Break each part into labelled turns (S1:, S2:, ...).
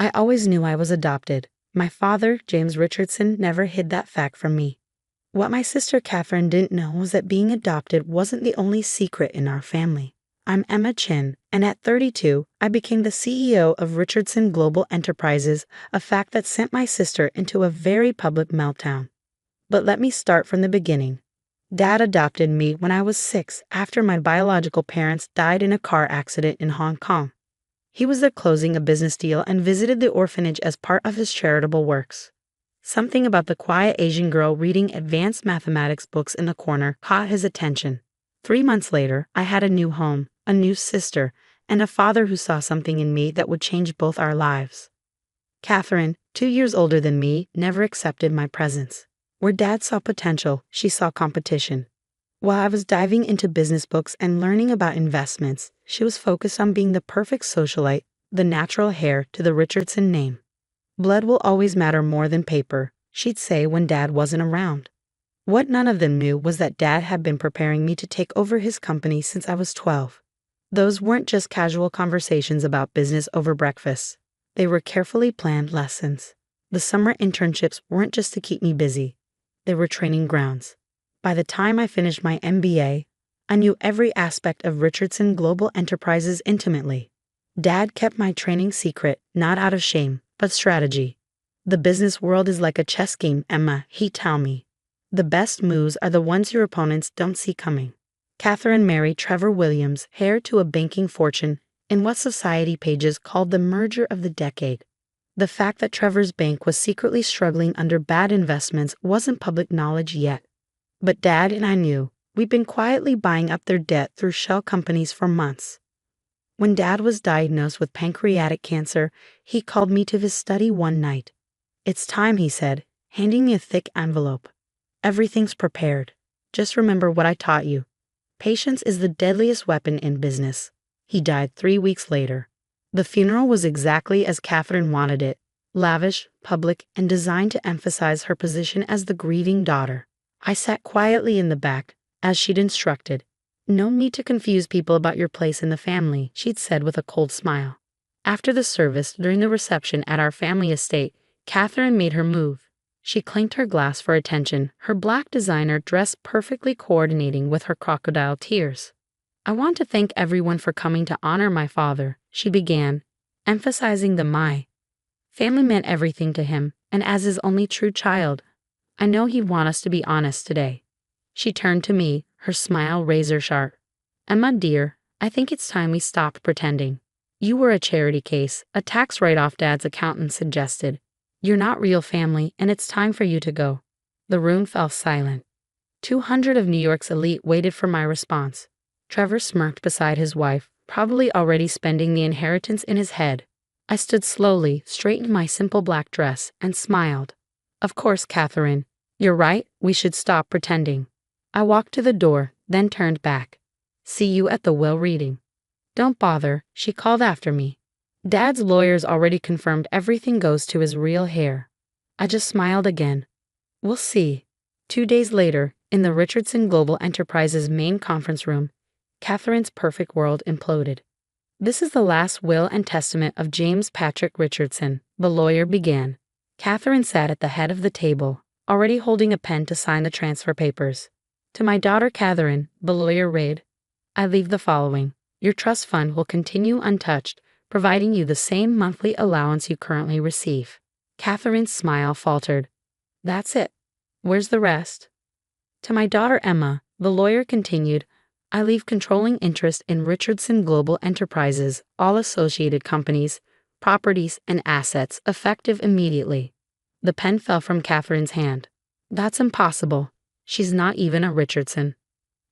S1: I always knew I was adopted. My father, James Richardson, never hid that fact from me. What my sister Catherine didn't know was that being adopted wasn't the only secret in our family. I'm Emma Chin, and at 32, I became the CEO of Richardson Global Enterprises, a fact that sent my sister into a very public meltdown. But let me start from the beginning. Dad adopted me when I was 6 after my biological parents died in a car accident in Hong Kong. He was there closing a business deal and visited the orphanage as part of his charitable works. Something about the quiet Asian girl reading advanced mathematics books in the corner caught his attention. 3 months later, I had a new home, a new sister, and a father who saw something in me that would change both our lives. Catherine, 2 years older than me, never accepted my presence. Where Dad saw potential, she saw competition. While I was diving into business books and learning about investments, she was focused on being the perfect socialite, the natural heir to the Richardson name. Blood will always matter more than paper, she'd say when Dad wasn't around. What none of them knew was that Dad had been preparing me to take over his company since I was 12. Those weren't just casual conversations about business over breakfast. They were carefully planned lessons. The summer internships weren't just to keep me busy. They were training grounds. By the time I finished my MBA, I knew every aspect of Richardson Global Enterprises intimately. Dad kept my training secret, not out of shame, but strategy. The business world is like a chess game, Emma, he'd tell me. The best moves are the ones your opponents don't see coming. Catherine married Trevor Williams, heir to a banking fortune, in what society pages called the merger of the decade. The fact that Trevor's bank was secretly struggling under bad investments wasn't public knowledge yet. But Dad and I knew. We'd been quietly buying up their debt through shell companies for months. When Dad was diagnosed with pancreatic cancer, he called me to his study one night. "It's time," he said, handing me a thick envelope. "Everything's prepared. Just remember what I taught you. Patience is the deadliest weapon in business." He died 3 weeks later. The funeral was exactly as Catherine wanted it, lavish, public, and designed to emphasize her position as the grieving daughter. I sat quietly in the back, as she'd instructed. "No need to confuse people about your place in the family," she'd said with a cold smile. After the service, during the reception at our family estate, Catherine made her move. She clinked her glass for attention, her black designer dress perfectly coordinating with her crocodile tears. "I want to thank everyone for coming to honor my father," she began, emphasizing the "my." Family meant everything to him, and as his only true child, I know he'd want us to be honest today. She turned to me, her smile razor sharp. "Emma, dear, I think it's time we stopped pretending. You were a charity case, a tax write-off Dad's accountant suggested. You're not real family, and it's time for you to go." The room fell silent. 200 of New York's elite waited for my response. Trevor smirked beside his wife, probably already spending the inheritance in his head. I stood slowly, straightened my simple black dress, and smiled. "Of course, Catherine. You're right, we should stop pretending." I walked to the door, then turned back. "See you at the will reading." "Don't bother," she called after me. "Dad's lawyers already confirmed everything goes to his real heir." I just smiled again. "We'll see." 2 days later, in the Richardson Global Enterprises main conference room, Catherine's perfect world imploded. "This is the last will and testament of James Patrick Richardson," the lawyer began. Catherine sat at the head of the table, already holding a pen to sign the transfer papers. "To my daughter Catherine," the lawyer read, "I leave the following. Your trust fund will continue untouched, providing you the same monthly allowance you currently receive." Catherine's smile faltered. "That's it. Where's the rest?" "To my daughter Emma," the lawyer continued, "I leave controlling interest in Richardson Global Enterprises, all associated companies, properties, and assets, effective immediately." The pen fell from Catherine's hand. "That's impossible. She's not even a Richardson."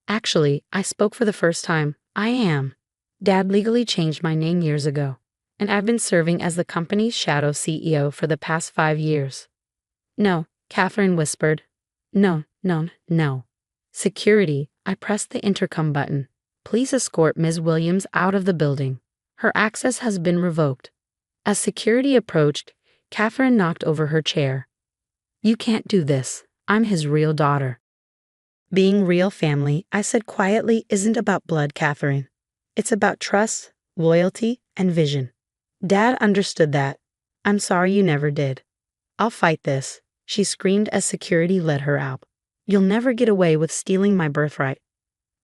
S1: "Actually, I spoke for the first time. I am. Dad legally changed my name years ago, and I've been serving as the company's shadow CEO for the past 5 years." "No," Catherine whispered. "No, no, no." "Security," I pressed the intercom button. "Please escort Ms. Williams out of the building. Her access has been revoked." As security approached, Catherine knocked over her chair. "You can't do this. I'm his real daughter." "Being real family," I said quietly, "isn't about blood, Catherine. It's about trust, loyalty, and vision." Dad understood that. I'm sorry you never did. I'll fight this, she screamed as security led her out. You'll never get away with stealing my birthright.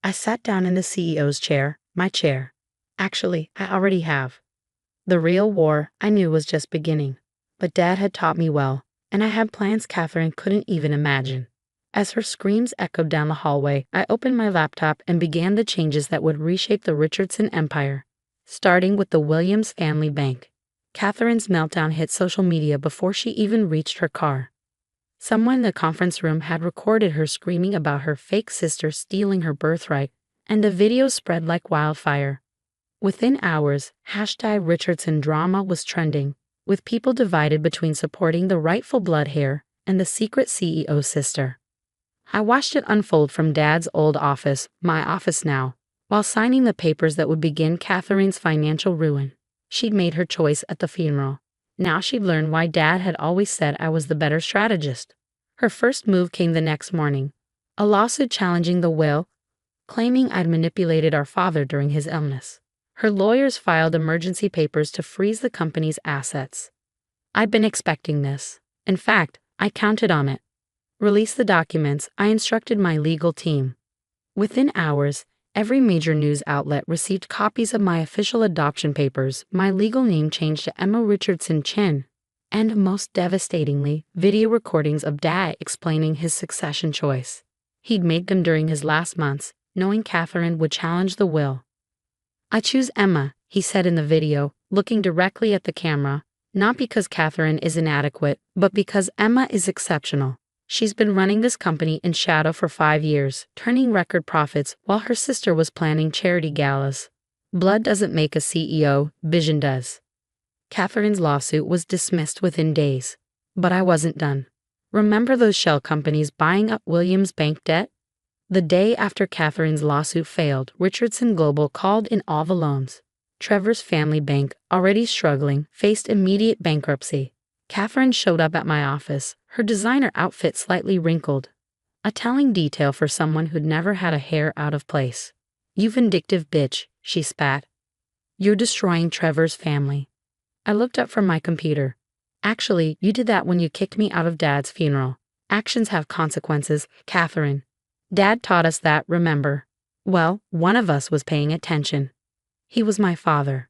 S1: I sat down in the CEO's chair, my chair. Actually, I already have. The real war, I knew, was just beginning. But Dad had taught me well, and I had plans Catherine couldn't even imagine. As her screams echoed down the hallway, I opened my laptop and began the changes that would reshape the Richardson empire. Starting with the Williams family bank. Catherine's meltdown hit social media before she even reached her car. Someone in the conference room had recorded her screaming about her fake sister stealing her birthright, and the video spread like wildfire. Within hours, #Richardson drama was trending, with people divided between supporting the rightful blood heir and the secret CEO's sister. I watched it unfold from Dad's old office, my office now, while signing the papers that would begin Catherine's financial ruin. She'd made her choice at the funeral. Now she'd learned why Dad had always said I was the better strategist. Her first move came the next morning. A lawsuit challenging the will, claiming I'd manipulated our father during his illness. Her lawyers filed emergency papers to freeze the company's assets. I'd been expecting this. In fact, I counted on it. Release the documents, I instructed my legal team. Within hours, every major news outlet received copies of my official adoption papers, my legal name changed to Emma Richardson Chin, and most devastatingly, video recordings of Dad explaining his succession choice. He'd made them during his last months, knowing Catherine would challenge the will. I choose Emma, he said in the video, looking directly at the camera, not because Catherine is inadequate, but because Emma is exceptional. She's been running this company in shadow for 5 years, turning record profits while her sister was planning charity galas. Blood doesn't make a CEO, vision does. Catherine's lawsuit was dismissed within days. But I wasn't done. Remember those shell companies buying up Williams' bank debt? The day after Catherine's lawsuit failed, Richardson Global called in all the loans. Trevor's family bank, already struggling, faced immediate bankruptcy. Catherine showed up at my office, her designer outfit slightly wrinkled. A telling detail for someone who'd never had a hair out of place. You vindictive bitch, she spat. You're destroying Trevor's family. I looked up from my computer. Actually, you did that when you kicked me out of Dad's funeral. Actions have consequences, Catherine. Dad taught us that, remember? Well, one of us was paying attention. He was my father.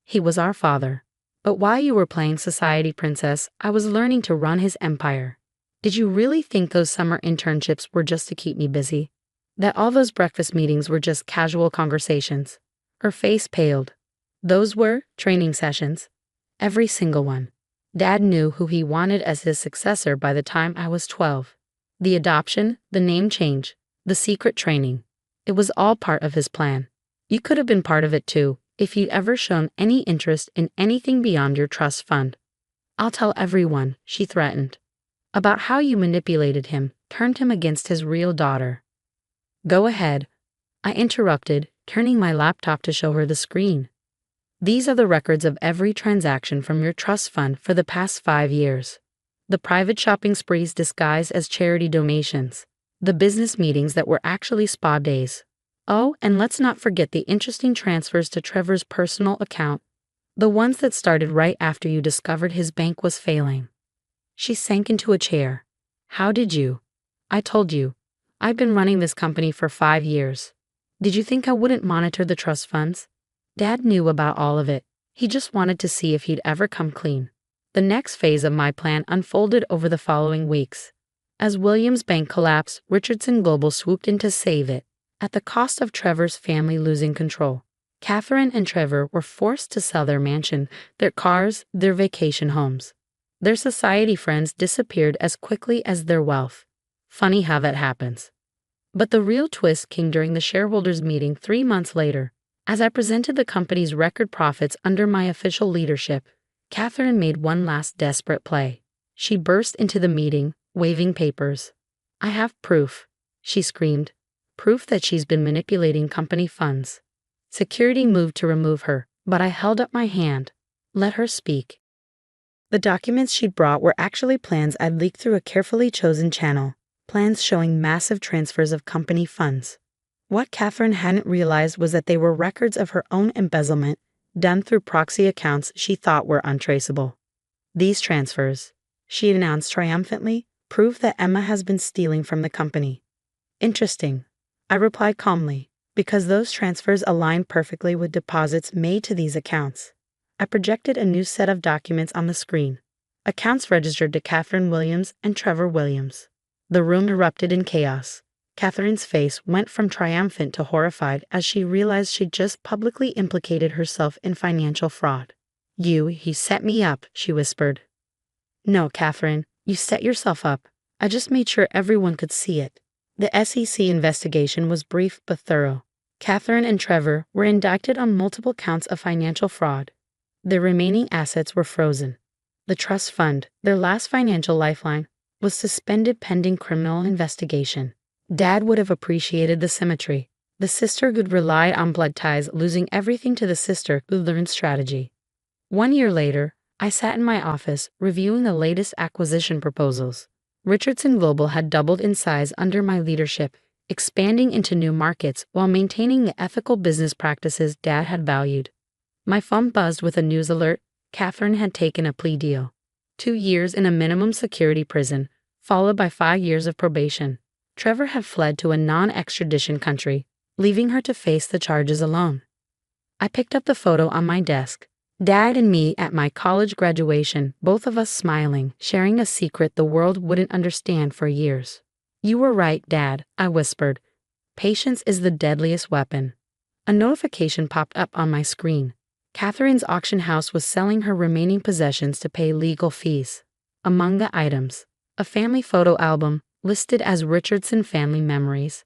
S1: He was our father. But while you were playing society princess, I was learning to run his empire. Did you really think those summer internships were just to keep me busy? That all those breakfast meetings were just casual conversations? Her face paled. Those were training sessions. Every single one. Dad knew who he wanted as his successor by the time I was 12. The adoption, the name change, the secret training. It was all part of his plan. You could have been part of it too, if you'd ever shown any interest in anything beyond your trust fund. I'll tell everyone, she threatened, about how you manipulated him, turned him against his real daughter. Go ahead, I interrupted, turning my laptop to show her the screen. These are the records of every transaction from your trust fund for the past 5 years. The private shopping sprees disguised as charity donations. The business meetings that were actually spa days. Oh, and let's not forget the interesting transfers to Trevor's personal account. The ones that started right after you discovered his bank was failing. She sank into a chair. How did you? I told you. I've been running this company for 5 years. Did you think I wouldn't monitor the trust funds? Dad knew about all of it. He just wanted to see if he'd ever come clean. The next phase of my plan unfolded over the following weeks. As Williams' bank collapsed, Richardson Global swooped in to save it, at the cost of Trevor's family losing control. Catherine and Trevor were forced to sell their mansion, their cars, their vacation homes. Their society friends disappeared as quickly as their wealth. Funny how that happens. But the real twist came during the shareholders' meeting 3 months later. As I presented the company's record profits under my official leadership, Catherine made one last desperate play. She burst into the meeting, waving papers. I have proof, she screamed. Proof that she's been manipulating company funds. Security moved to remove her, but I held up my hand. Let her speak. The documents she'd brought were actually plans I'd leaked through a carefully chosen channel, plans showing massive transfers of company funds. What Catherine hadn't realized was that they were records of her own embezzlement, done through proxy accounts she thought were untraceable. These transfers, she announced triumphantly, prove that Emma has been stealing from the company. Interesting, I replied calmly, because those transfers align perfectly with deposits made to these accounts. I projected a new set of documents on the screen. Accounts registered to Catherine Williams and Trevor Williams. The room erupted in chaos. Catherine's face went from triumphant to horrified as she realized she'd just publicly implicated herself in financial fraud. He set me up, she whispered. No, Catherine, you set yourself up. I just made sure everyone could see it. The SEC investigation was brief but thorough. Catherine and Trevor were indicted on multiple counts of financial fraud. Their remaining assets were frozen. The trust fund, their last financial lifeline, was suspended pending criminal investigation. Dad would have appreciated the symmetry. The sister could rely on blood ties, losing everything to the sister who learned strategy. 1 year later, I sat in my office reviewing the latest acquisition proposals. Richardson Global had doubled in size under my leadership, expanding into new markets while maintaining the ethical business practices Dad had valued. My phone buzzed with a news alert. Catherine had taken a plea deal. 2 years in a minimum security prison, followed by 5 years of probation. Trevor had fled to a non-extradition country, leaving her to face the charges alone. I picked up the photo on my desk. Dad and me at my college graduation, both of us smiling, sharing a secret the world wouldn't understand for years. You were right, Dad, I whispered. Patience is the deadliest weapon. A notification popped up on my screen. Catherine's auction house was selling her remaining possessions to pay legal fees. Among the items, a family photo album listed as Richardson Family Memories.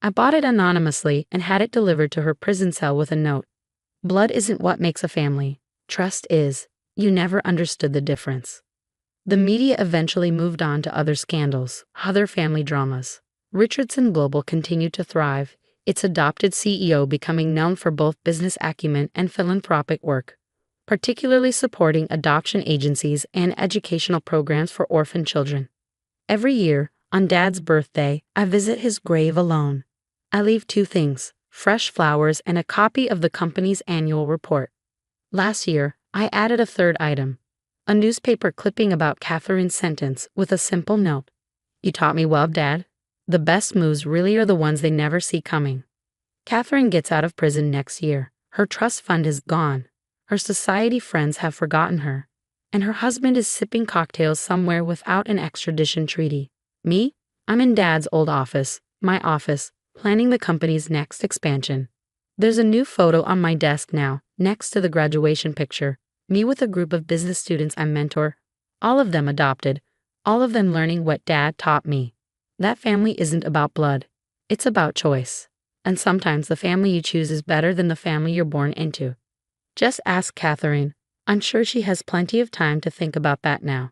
S1: I bought it anonymously and had it delivered to her prison cell with a note. Blood isn't what makes a family. Trust is. You never understood the difference. The media eventually moved on to other scandals, other family dramas. Richardson Global continued to thrive, its adopted CEO becoming known for both business acumen and philanthropic work, particularly supporting adoption agencies and educational programs for orphan children. Every year, on Dad's birthday, I visit his grave alone. I leave 2 things, fresh flowers and a copy of the company's annual report. Last year, I added a 3rd item, a newspaper clipping about Catherine's sentence with a simple note. You taught me well, Dad. The best moves really are the ones they never see coming. Catherine gets out of prison next year. Her trust fund is gone. Her society friends have forgotten her. And her husband is sipping cocktails somewhere without an extradition treaty. Me? I'm in Dad's old office, my office, planning the company's next expansion. There's a new photo on my desk now, next to the graduation picture. Me with a group of business students I mentor. All of them adopted. All of them learning what Dad taught me. That family isn't about blood. It's about choice. And sometimes the family you choose is better than the family you're born into. Just ask Catherine. I'm sure she has plenty of time to think about that now.